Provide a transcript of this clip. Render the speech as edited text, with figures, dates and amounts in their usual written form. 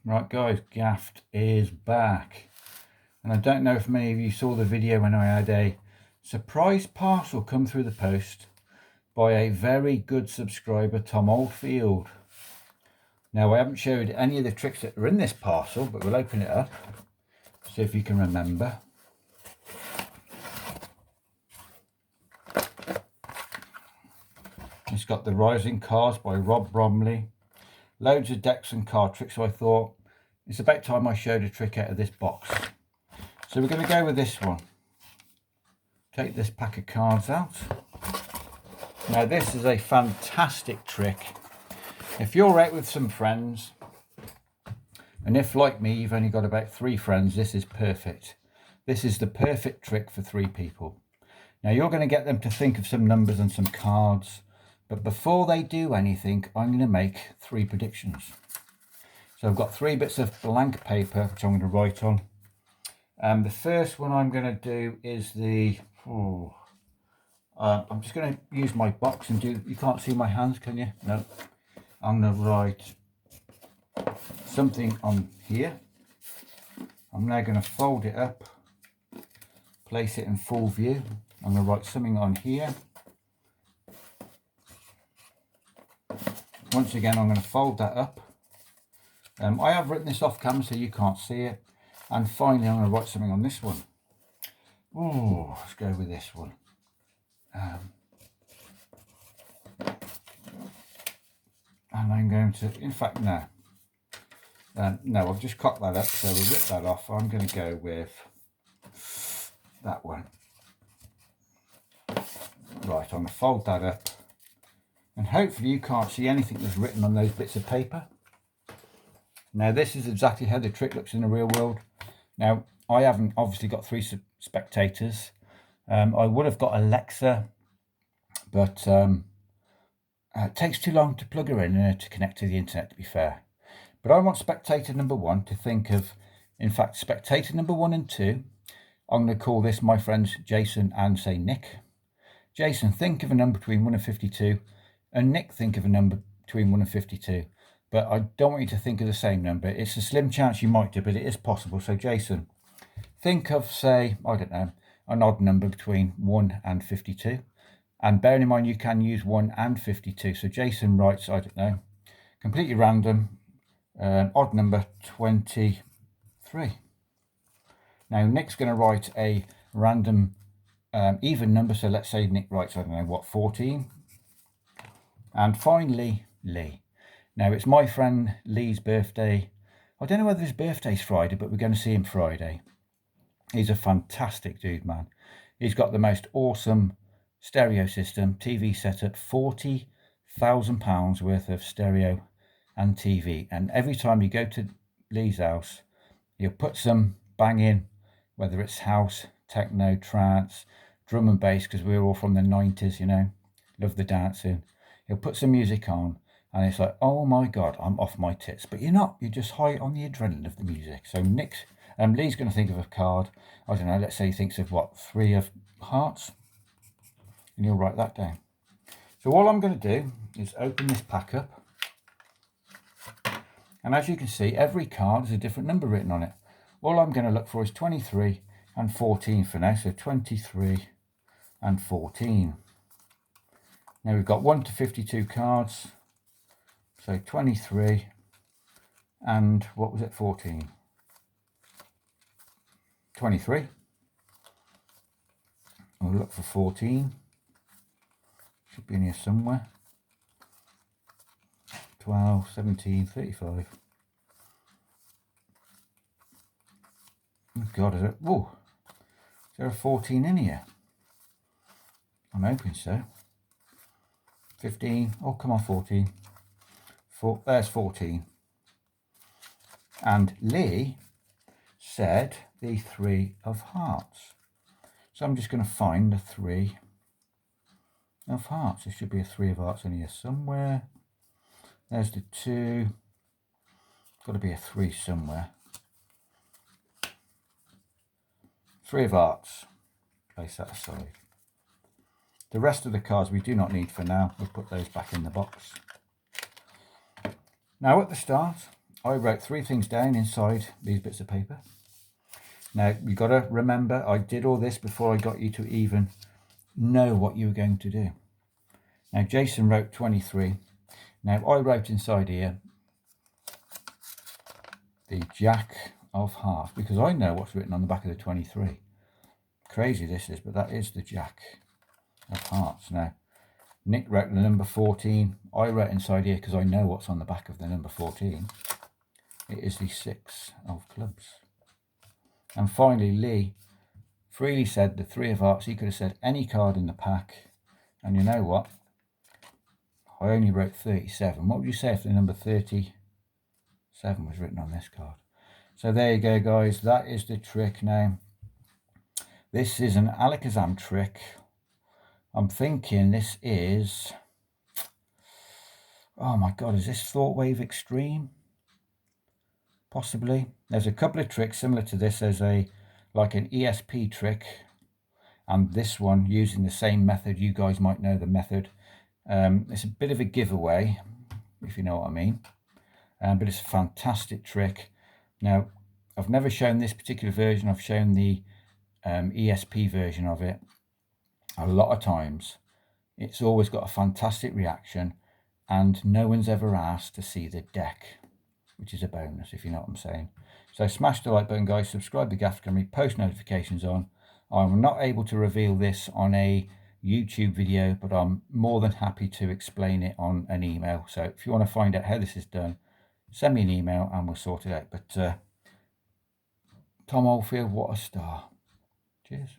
Right guys, Gaffed is back. And I don't know if many of you saw the video when I had a surprise parcel come through the post by a very good subscriber, Tom Oldfield. Now I haven't showed any of the tricks that are in this parcel, but we'll open it up, see if you can remember. It's got the Rising Cars by Rob Bromley. Loads of decks and card tricks, so I thought it's about time I showed a trick out of this box. So we're going to go with this one. Take this pack of cards out. Now this is a fantastic trick. If you're out with some friends, and if like me you've only got about 3 friends, this is perfect. This is the perfect trick for 3 people. Now you're going to get them to think of some numbers and some cards, but before they do anything, I'm going to make 3 predictions. So I've got 3 bits of blank paper which I'm going to write on. The first one I'm going to do is the... I'm just going to use my box and do... You can't see my hands, can you? No. I'm going to write something on here. I'm now going to fold it up, place it in full view. I'm going to write something on here. Once again, I'm going to fold that up. I have written this off camera so you can't see it. And finally, I'm going to write something on this one. Let's go with this one. And I'm going to, in fact, no. No, I've just cocked that up, so we'll rip that off. I'm going to go with that one. Right, I'm going to fold that up. And hopefully you can't see anything that's written on those bits of paper. Now this is exactly how the trick looks in the real world. Now I haven't obviously got 3 spectators. I would have got Alexa, but it takes too long to plug her in to connect to the internet, to be fair. But I want spectator number 1 to think of, in fact, spectator number 1 and 2. I'm going to call this my friends Jason and say Nick. Jason, think of a number between 1 and 52. And Nick, think of a number between 1 and 52. But I don't want you to think of the same number. It's a slim chance you might do, but it is possible. So Jason, think of, say, I don't know, an odd number between 1 and 52. And bearing in mind you can use 1 and 52. So Jason writes, I don't know, completely random, odd number 23. Now Nick's going to write a random even number. So let's say Nick writes, I don't know, what, 14. And finally, Lee. Now, it's my friend Lee's birthday. I don't know whether his birthday's Friday, but we're going to see him Friday. He's a fantastic dude, man. He's got the most awesome stereo system, TV setup, £40,000 worth of stereo and TV. And every time you go to Lee's house, he'll put some bang in, whether it's house, techno, trance, drum and bass, because we're all from the 90s, you know, love the dancing. He'll put some music on and it's like, oh my God, I'm off my tits. But you're not, you're just high on the adrenaline of the music. So Lee's going to think of a card. I don't know, let's say he thinks of what, 3 of hearts. And you'll write that down. So all I'm going to do is open this pack up. And as you can see, every card has a different number written on it. All I'm going to look for is 23 and 14 for now. So 23 and 14. Now we've got 1 to 52 cards, so 23 and what was it, 14? 23. We'll look for 14, should be in here somewhere. 12, 17, 35. Oh God, is there a 14 in here? I'm hoping so. 15, oh come on, 14. There's 14. And Lee said the 3 of hearts. So I'm just going to find the 3 of hearts. There should be a 3 of hearts in here somewhere. There's the 2. Got to be a 3 somewhere. 3 of hearts. Place that aside. The rest of the cards we do not need for now. We'll put those back in the box. Now at the start, I wrote 3 things down inside these bits of paper. Now, you've got to remember, I did all this before I got you to even know what you were going to do. Now, Jason wrote 23. Now, I wrote inside here the Jack of Hearts, because I know what's written on the back of the 23. Crazy this is, but that is the Jack of Hearts. Now, Nick wrote the number 14. I wrote inside here, because I know what's on the back of the number 14. It is the 6 of Clubs. And finally, Lee freely said the 3 of Hearts. He could have said any card in the pack. And you know what? I only wrote 37. What would you say if the number 37 was written on this card? So there you go, guys. That is the trick. Now, this is an Alakazam trick. I'm thinking this is... Oh my God, is this Thought Wave Extreme? Possibly. There's a couple of tricks similar to this. There's like an ESP trick, and this one using the same method. You guys might know the method. It's a bit of a giveaway, if you know what I mean, but it's a fantastic trick. Now, I've never shown this particular version. I've shown the ESP version of it a lot of times. It's always got a fantastic reaction, and no one's ever asked to see the deck, which is a bonus, if you know what I'm saying. So smash the like button, guys. Subscribe to Gaff Gummy, post notifications on. I'm not able to reveal this on a YouTube video, but I'm more than happy to explain it on an email. So if you want to find out how this is done, send me an email and we'll sort it out. But Tom Oldfield, what a star. Cheers.